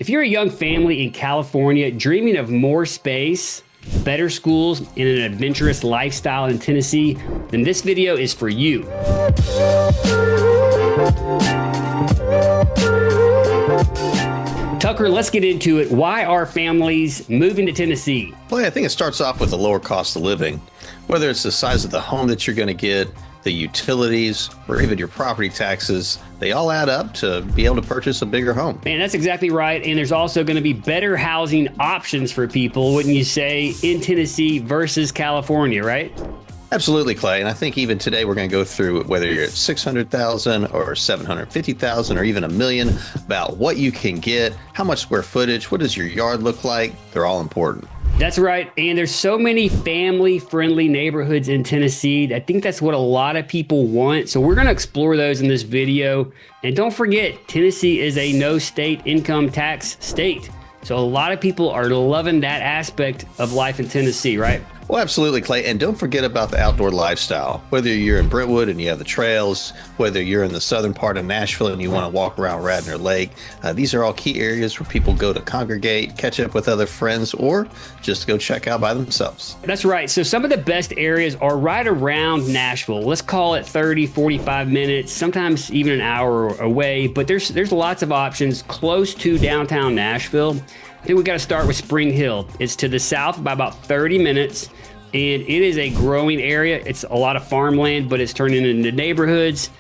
If you're a young family in California dreaming of more space, better schools, and an adventurous lifestyle in Tennessee, then this video is for you. Tucker, let's get into it. Why are families moving to Tennessee? Well, I think it starts off with a lower cost of living. Whether it's the size of the home that you're going to get, the utilities, or even your property taxes, they all add up to be able to purchase a bigger home. Man, that's exactly right. And there's also going to be better housing options for people, wouldn't you say, in Tennessee versus California, right? Absolutely, Clay. And I think even today we're going to go through whether you're at 600,000 or 750,000 or even $1 million, about what you can get, how much square footage, what does your yard look like? They're all important. That's right. And there's so many family-friendly neighborhoods in Tennessee. I think that's what a lot of people want. So we're going to explore those in this video. And don't forget, Tennessee is a no state income tax state. So a lot of people are loving that aspect of life in Tennessee, right? Well, absolutely, Clay. And don't forget about the outdoor lifestyle. Whether you're in Brentwood and you have the trails, whether you're in the southern part of Nashville and you want to walk around Radnor Lake, these are all key areas where people go to congregate, catch up with other friends, or just go check out by themselves. That's right. So some of the best areas are right around Nashville. Let's call it 30, 45 minutes, sometimes even an hour away. But there's lots of options close to downtown Nashville. I think we got to start with Spring Hill. It's to the south by about 30 minutes, and it is a growing area. It's a lot of farmland, but it's turning into neighborhoods,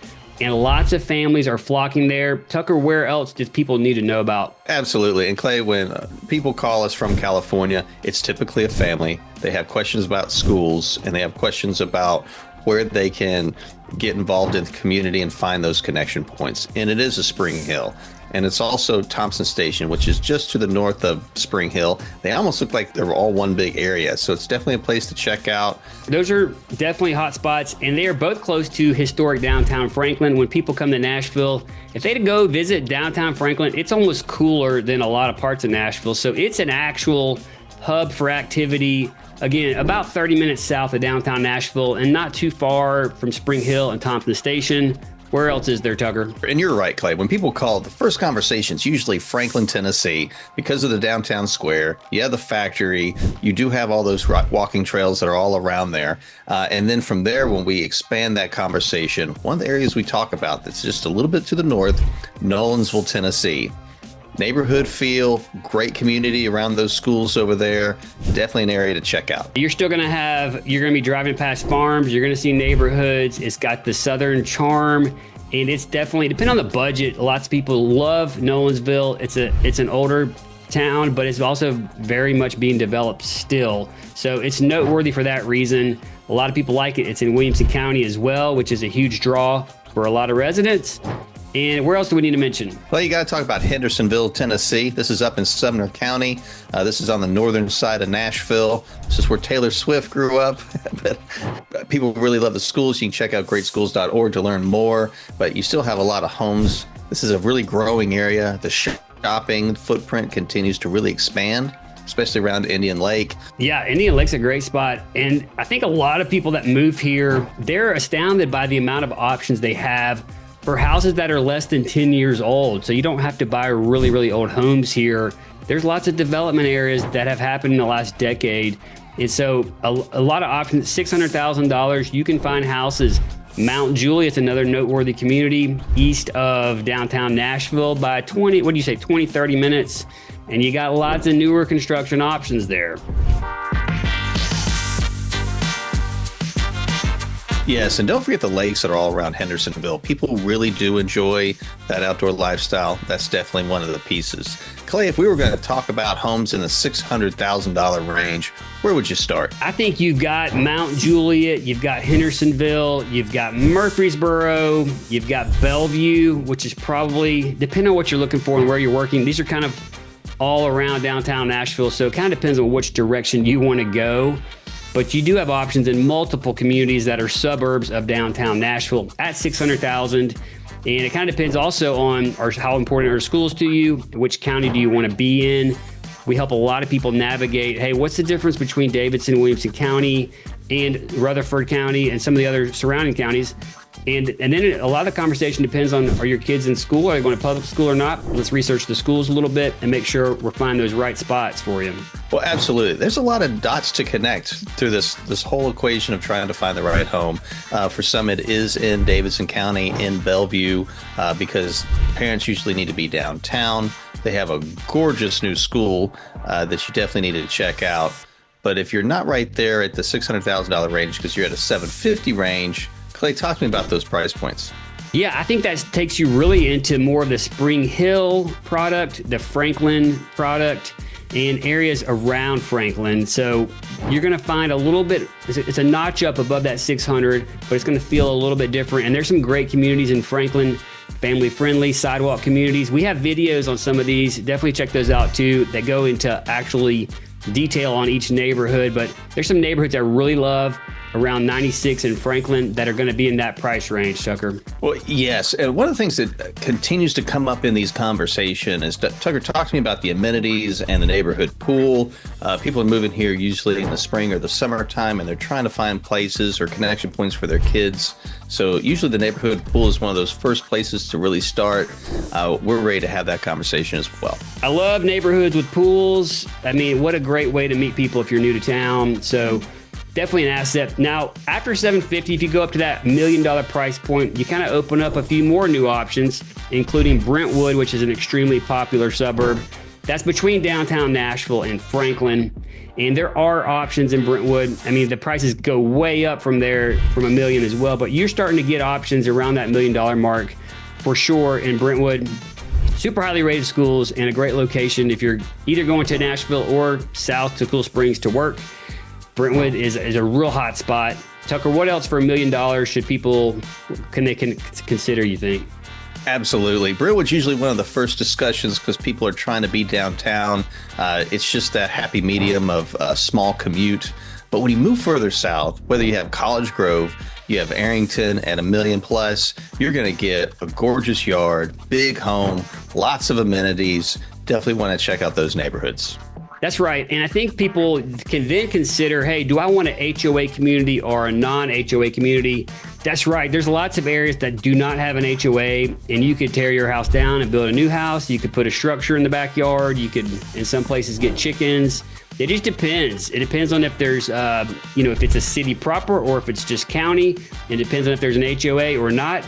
and lots of families are flocking there. Tucker, where else do people need to know about? Absolutely. And Clay, when people call us from California, it's typically a family. They have questions about schools, and they have questions about where they can get involved in the community and find those connection points. And it is a Spring Hill. And it's also Thompson Station, which is just to the north of Spring Hill. They almost look like they're all one big area. So it's definitely a place to check out. Those are definitely hot spots, and they are both close to historic downtown Franklin. When people come to Nashville, if they go visit downtown Franklin, it's almost cooler than a lot of parts of Nashville. So it's an actual hub for activity. Again, about 30 minutes south of downtown Nashville and not too far from Spring Hill and Thompson Station. Where else is there, Tucker? And you're right, Clay. When people call, the first conversation is usually Franklin, Tennessee, because of the downtown square. You have the factory. You do have all those walking trails that are all around there. And then from there, when we expand that conversation, one of the areas we talk about that's just a little bit to the north, Nolensville, Tennessee. Neighborhood feel, great community around those schools over there. Definitely an area to check out. You're still going to be driving past farms. You're going to see neighborhoods. It's got the southern charm, and it's definitely, depending on the budget, lots of people love Nolensville. It's an older town, but it's also very much being developed still. So it's noteworthy for that reason. A lot of people like it. It's in Williamson County as well, which is a huge draw for a lot of residents. And where else do we need to mention? Well, you got to talk about Hendersonville, Tennessee. This is up in Sumner County. This is on the northern side of Nashville. This is where Taylor Swift grew up. But people really love the schools. You can check out greatschools.org to learn more. But you still have a lot of homes. This is a really growing area. The shopping footprint continues to really expand, especially around Indian Lake. Yeah, Indian Lake's a great spot. And I think a lot of people that move here, they're astounded by the amount of options they have for houses that are less than 10 years old. So you don't have to buy really, really old homes here. There's lots of development areas that have happened in the last decade. And so a lot of options, $600,000, you can find houses. Mount Juliet's another noteworthy community east of downtown Nashville by 20, 30 minutes. And you got lots of newer construction options there. Yes, and don't forget the lakes that are all around Hendersonville. People really do enjoy that outdoor lifestyle. That's definitely one of the pieces. Clay, if we were going to talk about homes in the $600,000 range, where would you start? I think you've got Mount Juliet, you've got Hendersonville, you've got Murfreesboro, you've got Bellevue, which is probably, depending on what you're looking for and where you're working, these are kind of all around downtown Nashville. So it kind of depends on which direction you want to go. But you do have options in multiple communities that are suburbs of downtown Nashville at $600,000. And it kind of depends also on how important are schools to you, which county do you want to be in. We help a lot of people navigate, hey, what's the difference between Davidson, Williamson County, and Rutherford County and some of the other surrounding counties? And then a lot of the conversation depends on, are your kids in school? Are they going to public school or not? Let's research the schools a little bit and make sure we're finding those right spots for you. Well, absolutely. There's a lot of dots to connect through this whole equation of trying to find the right home. For some, it is in Davidson County, in Bellevue, because parents usually need to be downtown. They have a gorgeous new school that you definitely need to check out. But if you're not right there at the $600,000 range, because you're at a $750,000 range, Clay, talk to me about those price points. Yeah, I think that takes you really into more of the Spring Hill product, the Franklin product, and areas around Franklin. So you're going to find a little bit, it's a notch up above that 600, but it's going to feel a little bit different. And there's some great communities in Franklin, family friendly sidewalk communities. We have videos on some of these. Definitely check those out too. That go into actually detail on each neighborhood, but there's some neighborhoods I really love around 96 in Franklin that are going to be in that price range, Tucker. Well, yes. And one of the things that continues to come up in these conversations is, Tucker, talk to me about the amenities and the neighborhood pool. People are moving here usually in the spring or the summertime, and they're trying to find places or connection points for their kids. So usually the neighborhood pool is one of those first places to really start. We're ready to have that conversation as well. I love neighborhoods with pools. I mean, what a great way to meet people if you're new to town. So definitely an asset. Now, after $750,000, if you go up to that $1 million price point, you kind of open up a few more new options, including Brentwood, which is an extremely popular suburb. That's between downtown Nashville and Franklin. And there are options in Brentwood. I mean, the prices go way up from there, from $1 million as well, but you're starting to get options around that $1 million mark for sure in Brentwood. Super highly rated schools and a great location if you're either going to Nashville or south to Cool Springs to work. Brentwood is a real hot spot. Tucker, what else for $1 million should people can consider, you think? Absolutely. Brentwood's usually one of the first discussions because people are trying to be downtown. It's just that happy medium of a small commute. But when you move further south, whether you have College Grove, you have Arrington at $1 million plus, you're going to get a gorgeous yard, big home, lots of amenities. Definitely want to check out those neighborhoods. That's right. And I think people can then consider, hey, do I want an HOA community or a non-HOA community? That's right. There's lots of areas that do not have an HOA, and you could tear your house down and build a new house. You could put a structure in the backyard. You could, in some places, get chickens. It just depends. It depends on if there's, if it's a city proper or if it's just county. It depends on if there's an HOA or not.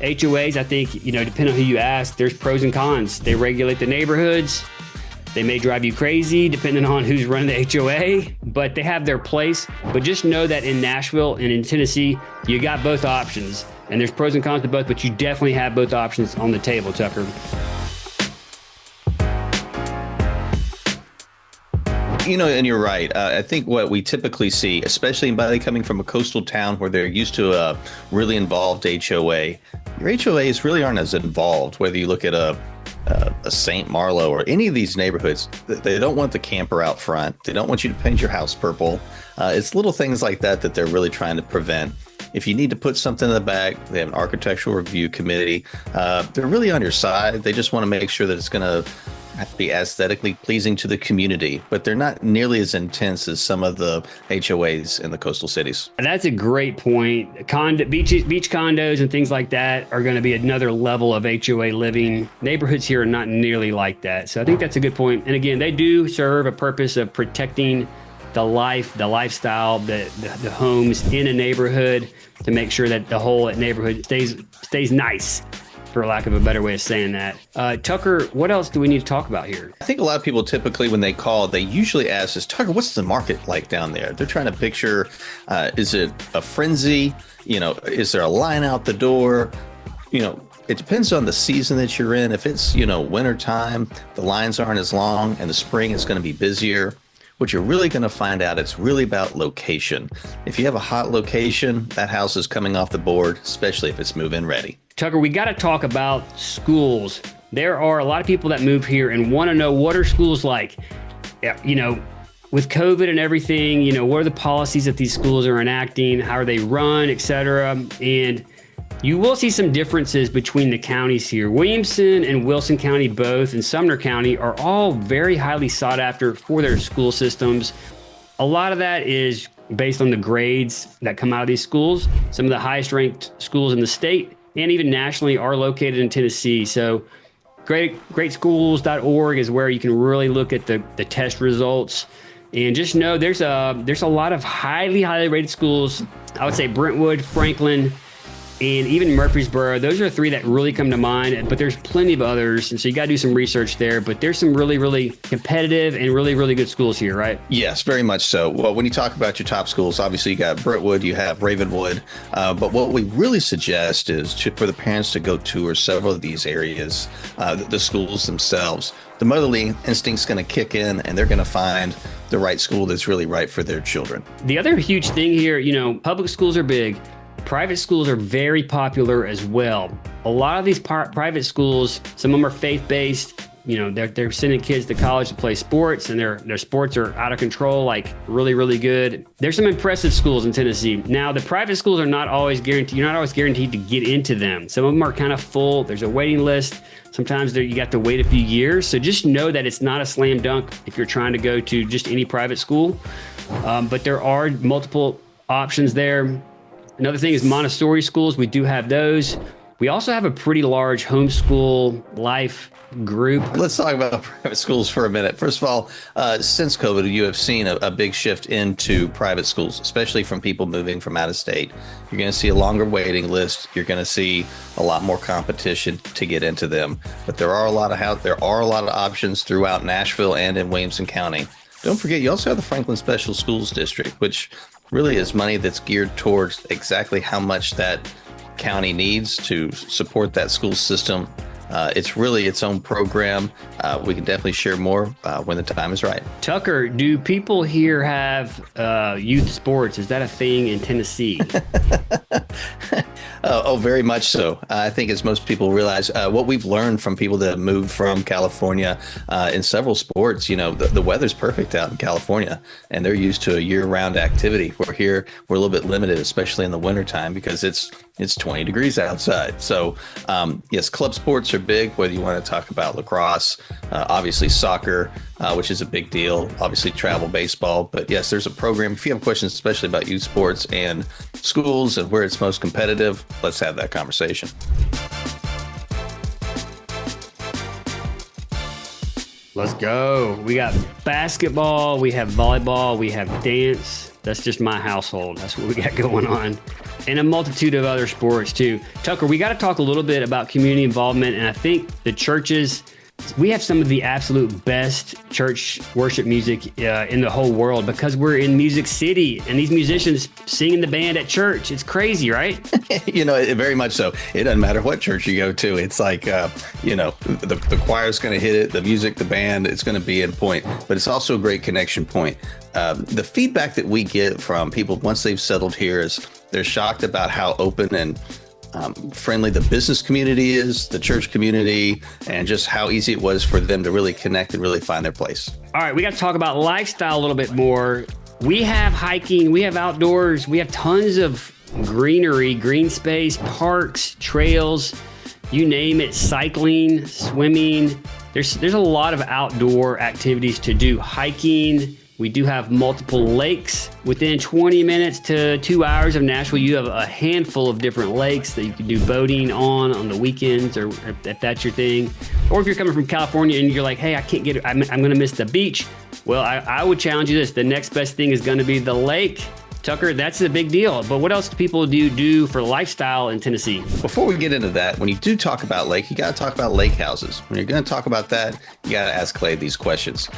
HOAs, I think, depending on who you ask, there's pros and cons. They regulate the neighborhoods. They may drive you crazy depending on who's running the HOA, but they have their place. But just know that in Nashville and in Tennessee, you got both options. And there's pros and cons to both, but you definitely have both options on the table, Tucker. And you're right. I think what we typically see, especially anybody coming from a coastal town where they're used to a really involved HOA, your HOAs really aren't as involved, whether you look at a St. Marlow or any of these neighborhoods. They don't want the camper out front. They don't want you to paint your house purple. It's little things like that they're really trying to prevent. If you need to put something in the back, they have an architectural review committee. They're really on your side. They just want to make sure that it's going to be aesthetically pleasing to the community, but they're not nearly as intense as some of the HOAs in the coastal cities. That's a great point. Beach condos and things like that are going to be another level of HOA living. Neighborhoods here are not nearly like that. So I think that's a good point. And again, they do serve a purpose of protecting the lifestyle, the homes in a neighborhood to make sure that the whole neighborhood stays nice, for lack of a better way of saying that. Tucker, what else do we need to talk about here? I think a lot of people typically, when they call, they usually ask us, Tucker, what's the market like down there? They're trying to picture, is it a frenzy? Is there a line out the door? It depends on the season that you're in. If it's, winter time, the lines aren't as long, and the spring is going to be busier. What you're really going to find out, it's really about location. If you have a hot location, that house is coming off the board, especially if it's move-in ready. Tucker, we got to talk about schools. There are a lot of people that move here and want to know, what are schools like? With COVID and everything, what are the policies that these schools are enacting? How are they run, et cetera? And you will see some differences between the counties here. Williamson and Wilson County both, and Sumner County are all very highly sought after for their school systems. A lot of that is based on the grades that come out of these schools. Some of the highest ranked schools in the state and even nationally are located in Tennessee. So greatschools.org is where you can really look at the test results. And just know there's a lot of highly rated schools. I would say Brentwood, Franklin, and even Murfreesboro. Those are three that really come to mind, but there's plenty of others. And so you got to do some research there, but there's some really competitive and really good schools here, right? Yes, very much so. Well, when you talk about your top schools, obviously you got Brentwood, you have Ravenwood. But what we really suggest is for the parents to go tour several of these areas, the schools themselves. The motherly instinct's going to kick in and they're going to find the right school that's really right for their children. The other huge thing here, public schools are big. Private schools are very popular as well. A lot of these private schools, some of them are faith-based. They're sending kids to college to play sports, and their sports are out of control, like really good. There's some impressive schools in Tennessee. Now, the private schools are not always guaranteed. You're not always guaranteed to get into them. Some of them are kind of full. There's a waiting list. Sometimes you got to wait a few years. So just know that it's not a slam dunk if you're trying to go to just any private school. But there are multiple options there. Another thing is Montessori schools. We do have those. We also have a pretty large homeschool life group. Let's talk about private schools for a minute. First of all, since COVID, you have seen a big shift into private schools, especially from people moving from out of state. You're going to see a longer waiting list. You're going to see a lot more competition to get into them. But there are a lot of options throughout Nashville and in Williamson County. Don't forget, you also have the Franklin Special Schools District, which really is money that's geared towards exactly how much that county needs to support that school system. It's really its own program. We can definitely share more when the time is right. Tucker, do people here have youth sports? Is that a thing in Tennessee? Oh, very much so. I think as most people realize, what we've learned from people that have moved from California in several sports, the weather's perfect out in California and they're used to a year-round activity. We're here, we're a little bit limited, especially in the wintertime because it's 20 degrees outside. So yes, club sports are big, whether you want to talk about lacrosse, obviously soccer, which is a big deal, obviously travel baseball. But yes, there's a program. If you have questions, especially about youth sports and schools and where it's most competitive, let's have that conversation. Let's go. We got basketball, we have volleyball, we have dance. That's just my household. That's what we got going on. And a multitude of other sports too. Tucker, we got to talk a little bit about community involvement. And I think the churches, we have some of the absolute best church worship music in the whole world because we're in Music City and these musicians sing in the band at church. It's crazy, right? Very much so. It doesn't matter what church you go to. It's like, the choir's going to hit it, the music, the band, it's going to be in point. But it's also a great connection point. The feedback that we get from people once they've settled here is they're shocked about how open and friendly the business community is, the church community, and just how easy it was for them to really connect and really find their place. All right, we got to talk about lifestyle a little bit more. We have hiking, we have outdoors, we have tons of greenery, green space, parks, trails, you name it, cycling, swimming. There's a lot of outdoor activities to do. Hiking. We do have multiple lakes. Within 20 minutes to 2 hours of Nashville, you have a handful of different lakes that you can do boating on the weekends, or if that's your thing. Or if you're coming from California and you're like, hey, I can't get it, I'm going to miss the beach. Well, I would challenge you this. The next best thing is going to be the lake. Tucker, that's a big deal. But what else do people do for lifestyle in Tennessee? Before we get into that, when you do talk about lake, you got to talk about lake houses. When you're going to talk about that, you got to ask Clay these questions.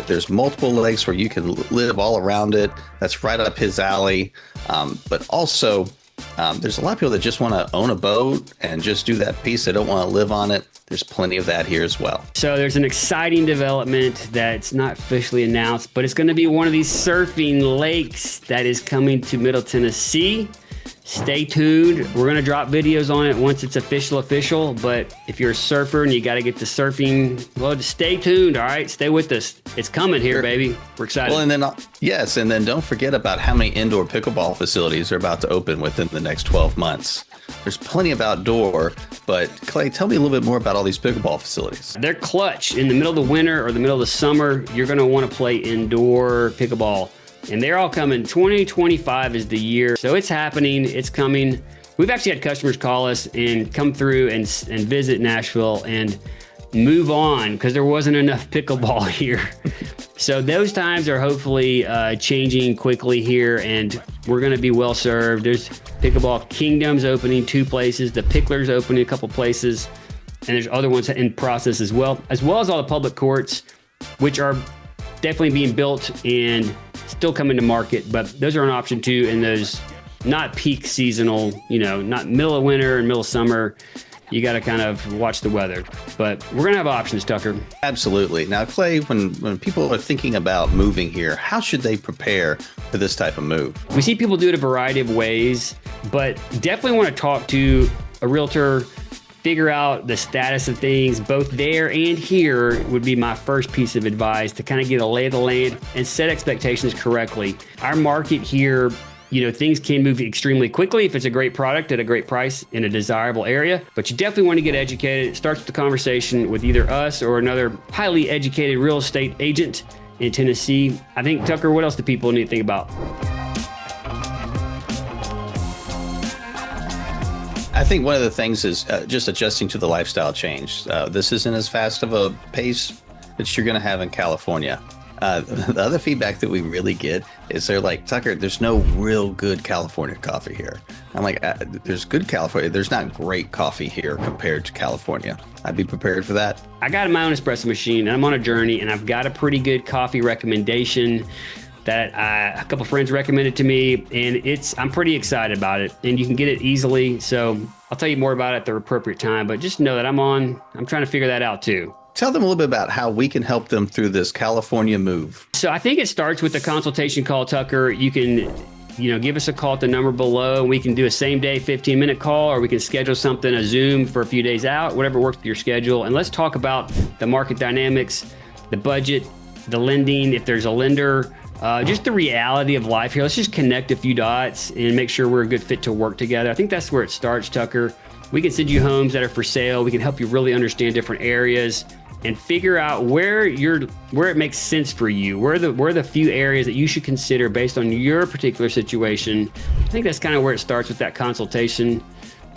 There's multiple lakes where you can live all around it. That's right up his alley. But also, there's a lot of people that just want to own a boat and just do that piece. They don't want to live on it. There's plenty of that here as well. So there's an exciting development that's not officially announced, but it's going to be one of these surfing lakes that is coming to Middle Tennessee. Stay tuned. We're going to drop videos on it once it's official. But if you're a surfer and you got to get to surfing, well, just stay tuned. All right. Stay with us. It's coming here, baby. We're excited. Well, and then, yes. And then don't forget about how many indoor pickleball facilities are about to open within the next 12 months. There's plenty of outdoor, but Clay, tell me a little bit more about all these pickleball facilities. They're clutch. In the middle of the winter or the middle of the summer, you're going to want to play indoor pickleball. and they're all coming. 2025 is the year. So it's happening. It's coming. We've actually had customers call us and come through and visit Nashville and move on because there wasn't enough pickleball here. So those times are hopefully changing quickly here, and we're going to be well served. There's Pickleball Kingdoms opening 2 places, the Picklers opening a couple places, and there's other ones in process as well as all the public courts, which are definitely being built and still coming to market. But those are an option too in those not peak seasonal, not middle of winter and middle of summer. You got to kind of watch the weather, but we're going to have options, Tucker. Absolutely. Now, Clay, when people are thinking about moving here, how should they prepare for this type of move? We see people do it a variety of ways, but definitely want to talk to a realtor, figure out the status of things, both there and here would be my first piece of advice, to kind of get a lay of the land and set expectations correctly. Our market here, things can move extremely quickly if it's a great product at a great price in a desirable area, but you definitely want to get educated. It starts with the conversation with either us or another highly educated real estate agent in Tennessee. I think, Tucker, what else do people need to think about? I think one of the things is just adjusting to the lifestyle change. This isn't as fast of a pace that you're going to have in California. The other feedback that we really get is they're like, Tucker, there's no real good California coffee here. I'm like, there's good California. There's not great coffee here compared to California. I'd be prepared for that. I got my own espresso machine and I'm on a journey, and I've got a pretty good coffee recommendation that a couple friends recommended to me, and I'm pretty excited about it, and you can get it easily. So I'll tell you more about it at the appropriate time, but just know that I'm trying to figure that out too. Tell them a little bit about how we can help them through this California move. So I think it starts with a consultation call, Tucker. You can, give us a call at the number below. We can do a same day 15-minute call, or we can schedule something, a Zoom for a few days out, whatever works with your schedule. And let's talk about the market dynamics, the budget, the lending, if there's a lender, just the reality of life here. Let's just connect a few dots and make sure we're a good fit to work together. I think that's where it starts, Tucker. We can send you homes that are for sale. We can help you really understand different areas and figure out where it makes sense for you. Where are the few areas that you should consider based on your particular situation. I think that's kind of where it starts with that consultation.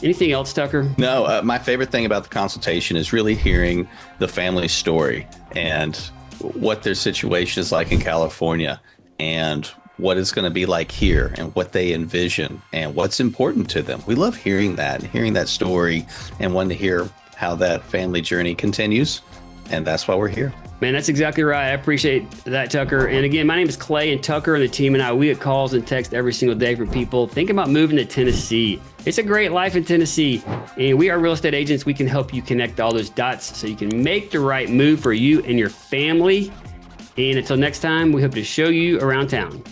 Anything else, Tucker? No, my favorite thing about the consultation is really hearing the family story and what their situation is like in California and what it's going to be like here and what they envision and what's important to them. We love hearing that story and wanting to hear how that family journey continues. And that's why we're here. Man, that's exactly right. I appreciate that, Tucker. And again, my name is Clay, and Tucker and the team and I, we get calls and texts every single day from people thinking about moving to Tennessee. It's a great life in Tennessee, and we are real estate agents. We can help you connect all those dots so you can make the right move for you and your family. And until next time, we hope to show you around town.